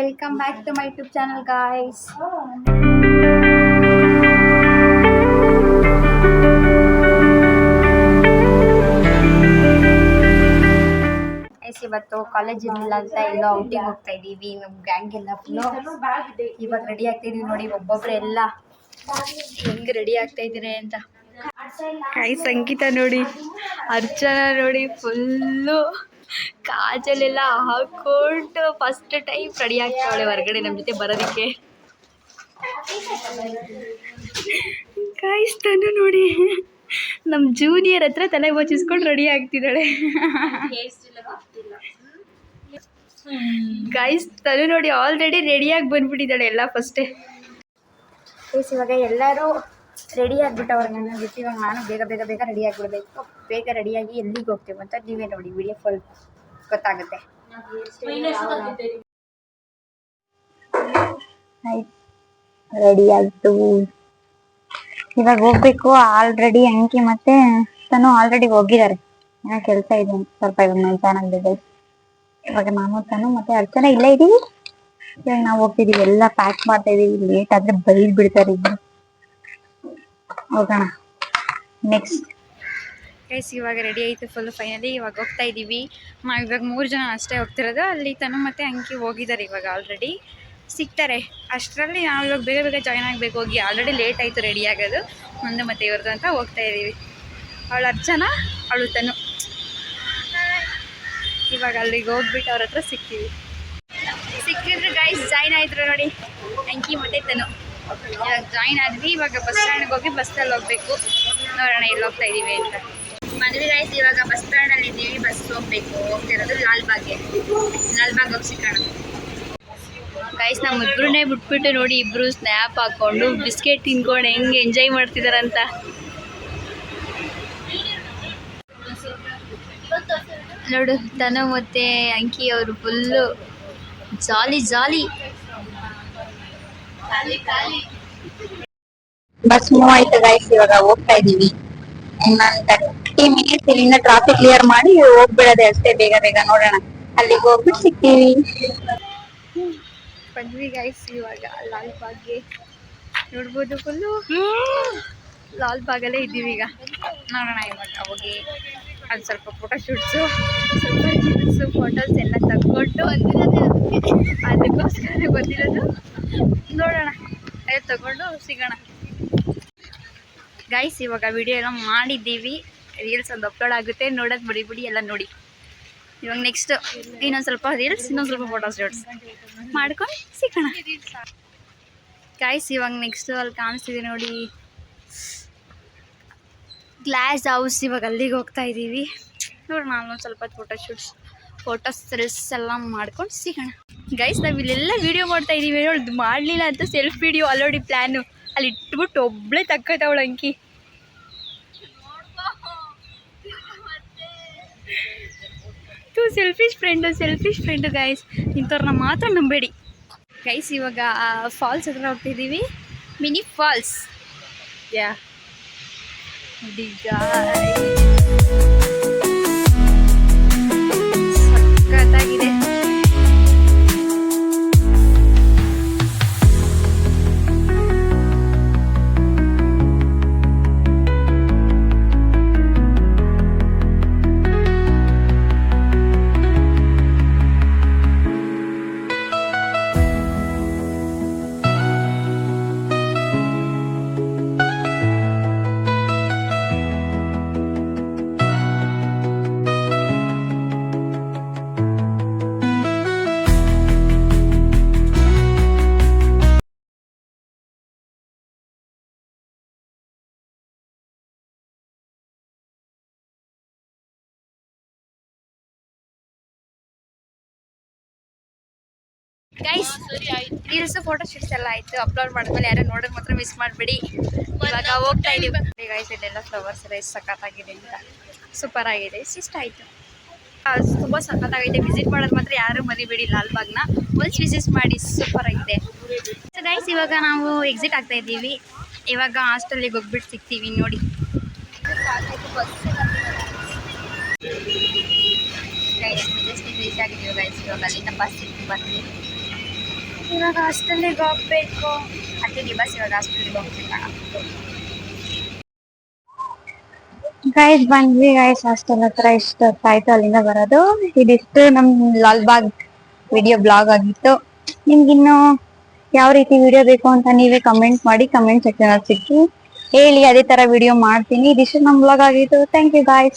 welcome back to my YouTube channel, guys. ಇವತ್ತು college ಇರಲಿಲ್ಲ ಅಂತ ಎಲ್ಲೋ ಔಟಿಂಗ್ ಹೋಗ್ತಾ ಇದ್ದೀವಿ. ನಮ್ಮ ಗ್ಯಾಂಗ್ ಎಲ್ಲ ಫುಲ್ಲು ಇವಾಗ ರೆಡಿ ಆಗ್ತಾ ಇದೀವಿ ನೋಡಿ. ಒಬ್ಬೊಬ್ರೆ ಎಲ್ಲ ಹೆಂಗೆ ರೆಡಿ ಆಗ್ತಾ ಇದ್ದೀರಿ ಅಂತ. ಸಂಗೀತ ನೋಡಿ, ಅರ್ಚನಾ ನೋಡಿ, ಫುಲ್ಲು ಕಾಜಲೆಲ್ಲ ಹಾಕೊಂಡು ಫಸ್ಟ್ ಟೈಮ್ ರೆಡಿ ಆಗ್ತಾವಳೆ ಹೊರಗಡೆ ನಮ್ಮ ಜೊತೆ ಬರೋದಕ್ಕೆ. ತನು ನೋಡಿ, ನಮ್ಮ ಜೂನಿಯರ್ ಹತ್ರ ತಲೆ ಬಚ್ಚಿಸ್ಕೊಂಡು ರೆಡಿ ಆಗ್ತಿದ್ದಾಳೆ. ತನು ನೋಡಿ ಆಲ್ರೆಡಿ ರೆಡಿಯಾಗಿ ಬಂದ್ಬಿಟ್ಟಿದ್ದಾಳೆ ಎಲ್ಲ ಫಸ್ಟೇ. ಇವಾಗ ಎಲ್ಲರೂ ರೆಡಿ ಆಗಿಬಿಟ್ಟವ್ರೆ. ನನ್ನ ಜೊತೆ ಇವಾಗ ನಾನು ಬೇಗ ಬೇಗ ಬೇಗ ರೆಡಿ ಆಗಿಬಿಡ್ಬೇಕು. ಬೇಗ ರೆಡಿಯಾಗಿ ಎಲ್ಲಿಗೆ ಹೋಗ್ತೀವಿ ಅಂತ ನೀವೇ ನೋಡಿ, ವಿಡಿಯೋ ಫುಲ್ ಗೊತ್ತಾಗುತ್ತೆ. ರೆಡಿ ಆಯಿತು, ಇವಾಗ ಹೋಗ್ಬೇಕು. ಆಲ್ರೆಡಿ ಅಂಕಿ ಮತ್ತೆ ತನು ಆಲ್ರೆಡಿ ಹೋಗಿದ್ದಾರೆ. ಏನೋ ಕೆಲಸ ಇದೆ ಅಂತ ಸ್ವಲ್ಪ ಇವಾಗ ಮಧ್ಯಾಹ್ನ. ಇವಾಗ ನಾನು ತನು ಮತ್ತೆ ಅರ್ಚನಾ ಇಲ್ಲೇ ಇದೀವಿ. ಇವಾಗ ನಾವು ಹೋಗ್ತಿದೀವಿ, ಎಲ್ಲ ಪ್ಯಾಕ್ ಮಾಡ್ತಾ ಇದೀವಿ. ಲೇಟ್ ಆದ್ರೆ ಬೈದ್ ಬಿಡ್ತಾರೆ ಇಬ್ರು. ಹೋಗೋಣ ನೆಕ್ಸ್ಟ್. ಇವಾಗ ರೆಡಿ ಆಯ್ತು ಫುಲ್ ಫೈನಲಿ. ಇವಾಗ ಹೋಗ್ತಾ ಇದೀವಿ. ಇವಾಗ 3 ಜನ ಅಷ್ಟೇ ಹೋಗ್ತಿರೋದು. ಅಲ್ಲಿ ತನು ಮತ್ತೆ ಅಂಕಿ ಹೋಗಿದ್ದಾರೆ. ಇವಾಗ ಆಲ್ರೆಡಿ ಸಿಗ್ತಾರೆ. ಅಷ್ಟರಲ್ಲಿ ನಾವು ಇವಾಗ ಬೇಗ ಬೇಗ ಜಾಯ್ನ್ ಆಗಬೇಕು. ಹೋಗಿ ಆಲ್ರೆಡಿ ಲೇಟ್ ಆಯಿತು ರೆಡಿ ಆಗೋದು. ಮುಂದೆ ಮತ್ತೆ ಇವ್ರದ್ದು ಅಂತ ಹೋಗ್ತಾ ಇದ್ದೀವಿ. ಅವಳು ಅರ್ಚನಾ, ಅವಳು ತನು. ಇವಾಗ ಅಲ್ಲಿಗೆ ಹೋಗ್ಬಿಟ್ಟು ಅವ್ರ ಹತ್ರ ಸಿಕ್ಕಿದ್ರು ಗೈಸ್. ಜಾಯ್ನ್ ಆಯಿದ್ರು ನೋಡಿ ಅಂಕಿ ಮತ್ತೆ ತನು. ಇವಾಗ ಜಾಯ್ನ್ ಆದ್ವಿ. ಇವಾಗ ಬಸ್ ಸ್ಟ್ಯಾಂಡ್ಗೆ ಹೋಗಿ ಬಸ್ಸಲ್ಲಿ ಹೋಗ್ಬೇಕು. ನೋಡೋಣ ಎಲ್ಲಿ ಹೋಗ್ತಾ ಇದ್ದೀವಿ ಅಂತ. ಬಂದ್ವಿ ಗೈಸ್. ಇವಾಗ ಬಸ್ ಸ್ಟ್ಯಾಂಡಲ್ಲಿ ಇದ್ದೀವಿ. ಬಸ್ ಹೋಗ್ತಿರೋದು ಲಾಲ್ಬಾಗ್ ಹೋಗಿ ಸಿಕ್ಕೋಣ ಗೈಸ್. ನಮ್ಮಿಬ್ರನ್ನೇ ಬಿಟ್ಬಿಟ್ಟು ನೋಡಿ, ಇಬ್ರು ಸ್ನ್ಯಾಪ್ ಹಾಕೊಂಡು ಬಿಸ್ಕೆಟ್ ತಿನ್ಕೊಂಡು ಹೆಂಗೆ ಎಂಜಾಯ್ ಮಾಡ್ತಿದಾರಂತ. ನೋಡು, ತನು ಮತ್ತೆ ಅಂಕಿ ಅವರು ಫುಲ್ಲು ಜಾಲಿ. ಬಸ್ ಮೂವ್ ಆಯ್ತು ಗೈಸ್. ಇವಾಗ ಹೋಗ್ತಾ ಇದೀವಿ. ಇನ್ನೊಂದು 30 ಮಿನಿಟ್ಸ್ ಇಲ್ಲಿಂದ ಟ್ರಾಫಿಕ್ ಕ್ಲಿಯರ್ ಮಾಡಿ ಹೋಗ್ಬಿಡೋದೆ ಅಷ್ಟೇ. ಬೇಗ ಬೇಗ ನೋಡೋಣ, ಅಲ್ಲಿಗೆ ಹೋಗ್ಬಿಟ್ಟು ಸಿಗ್ತೀವಿ. ಬಂದ್ವಿ ಗೈಸ್. ಇವಾಗ ಲಾಲ್ಬಾಗ್ಗೆ ನೋಡ್ಬೋದು. ಫುಲ್ಲು ಲಾಲ್ಬಾಗಲ್ಲೇ ಇದ್ದೀವಿ. ಈಗ ನೋಡೋಣ. ಇವಾಗ ಹೋಗಿ ಅದು ಸ್ವಲ್ಪ ಫೋಟೋಶೂಟ್ಸು, ಸ್ವಲ್ಪ ರೀಲ್ಸು, ಫೋಟೋಸ್ ಎಲ್ಲ ತಗೊಂಡು ಅದಕ್ಕೋಸ್ಕರ ಬಂದಿರೋದು. ನೋಡೋಣ, ಅದು ತಗೊಂಡು ಸಿಗೋಣ ಗೈಸ್. ಇವಾಗ ವಿಡಿಯೋ ಎಲ್ಲ ಮಾಡಿದ್ದೀವಿ. ರೀಲ್ಸ್ ಒಂದು ಅಪ್ಲೋಡ್ ಆಗುತ್ತೆ, ನೋಡೋದು ಬಿಡಿ ಎಲ್ಲ ನೋಡಿ. ಇವಾಗ ನೆಕ್ಸ್ಟ್ ಇನ್ನೊಂದು ಸ್ವಲ್ಪ ರೀಲ್ಸ್, ಇನ್ನೊಂದು ಸ್ವಲ್ಪ ಫೋಟೋಶೂಟ್ಸ್ ಮಾಡ್ಕೊಂಡು ಸಿಗೋಣ ಗೈಸ್. ಇವಾಗ ನೆಕ್ಸ್ಟ್ ಅಲ್ಲಿ ಕಾಣಿಸ್ತಿದೆ ನೋಡಿ, ಗ್ಲಾಸ್ ಹೌಸ್. ಇವಾಗ ಅಲ್ಲಿಗೆ ಹೋಗ್ತಾ ಇದ್ದೀವಿ. ನೋಡೋಣ, ಅಲ್ಲೊಂದು ಸ್ವಲ್ಪ ಫೋಟೋಸ್ ರೀಲ್ಸ್ ಎಲ್ಲ ಮಾಡ್ಕೊಂಡು ಸಿಗೋಣ ಗೈಸ್. ನಾವು ಇಲ್ಲೆಲ್ಲ ವೀಡಿಯೋ ಮಾಡ್ತಾ ಇದ್ದೀವಿ. ನೋಡಿ, ಮಾಡಲಿಲ್ಲ ಅಂತ ಸೆಲ್ಫ್ ವೀಡಿಯೋ ಆಲ್ರೆಡಿ ಪ್ಲ್ಯಾನು. ಅಲ್ಲಿ ಇಟ್ಬಿಟ್ಟು ಒಬ್ಬಳೇ ತಕ್ಕೈತವಳು ಅಂಕಿ. Selfish friend guys. ಇಂಥವ್ರನ್ನ ಮಾತ್ರ ನಂಬೇಡಿ ಗೈಸ್. ಇವಾಗ ಫಾಲ್ಸ್ ಹತ್ರ ಹೋಗ್ತಿದ್ದೀವಿ. Mini falls. ಸಕ್ಕತ್ತಾಗಿದೆ. ಗೈಸ್, ರೀಲ್ಸ್ ಫೋಟೋಶೂಟ್ಸ್ ಎಲ್ಲ ಆಯಿತು. ಅಪ್ಲೋಡ್ ಮಾಡಿದ್ಮೇಲೆ ಯಾರೋ ನೋಡೋದು ಮಾತ್ರ ಮಿಸ್ ಮಾಡಬೇಡಿ. ಇವಾಗ ಹೋಗ್ತಾ ಇದ್ದೀವಿ ಗೈಸ್. ಇದೆಲ್ಲ ಫ್ಲವರ್ಸ್ ಎಲ್ಲ ಎಷ್ಟು ಸಖತ್ತಾಗಿದೆ ಅಂತ. ಸೂಪರ್ ಆಗಿದೆ. ಇಷ್ಟ ಆಯಿತು. ತುಂಬ ಸಖತ್ತಾಗೈತೆ. ವಿಸಿಟ್ ಮಾಡೋದು ಮಾತ್ರ ಯಾರು ಮರಿಬೇಡಿ. ಲಾಲ್ಬಾಗ್ನ ಒನ್ಸ್ ವಿಸಿಟ್ ಮಾಡಿ, ಸೂಪರ್ ಆಗಿದೆ. ಸೊ ಗೈಸ್, ಇವಾಗ ನಾವು ಎಕ್ಸಿಟ್ ಆಗ್ತಾ ಇದ್ದೀವಿ. ಇವಾಗ ಹಾಸ್ಟೆಲಿಗೆ ಹೋಗ್ಬಿಟ್ಟು ಸಿಗ್ತೀವಿ ನೋಡಿ. ಗೈಸ್ ಮೆಜೆಸ್ಟಿಕ್ ರೀಚ್ ಆಗಿದ್ದೀವಿ ಗೈಸ್. ಇವಾಗ ಅಲ್ಲಿಂದ ಬಸ್ ಬಂದ್ವಿ. ಇವಾಗ ಹಾಸ್ಟೆಲಿಗೆ ಹೋಗ್ಬೇಕು. ಹತ್ತಿಗೆ ಬಸ್ ಇವಾಗ ಹಾಸ್ಟೆಲಿಗೆ ಹೋಗ್ಬೇಕಣ. ಗೈಸ್ ಬಂದ್ವಿ ಗೈಸ್ ಹಾಸ್ಟೆಲ್ ಹತ್ರ. ಇಷ್ಟು ಹೊತ್ತಾಯ್ತು ಅಲ್ಲಿಂದ ಬರೋದು. ಇದಿಷ್ಟು ನಮ್ ಲಾಲ್ಬಾಗ್ ವಿಡಿಯೋ ಬ್ಲಾಗ್ ಆಗಿತ್ತು. ನಿಮ್ಗಿನ್ನು ಯಾವ ರೀತಿ ವಿಡಿಯೋ ಬೇಕು ಅಂತ ನೀವೇ ಕಮೆಂಟ್ ಮಾಡಿ, ಕಮೆಂಟ್ ಸೆಕ್ಷನ್ ಅಲ್ಲಿ ಸಿಕ್ಕಿ ಹೇಳಿ, ಅದೇ ತರ ವಿಡಿಯೋ ಮಾಡ್ತೀನಿ. ಇದಿಷ್ಟು ನಮ್ ಬ್ಲಾಗ್ ಆಗಿತ್ತು. Thank you guys.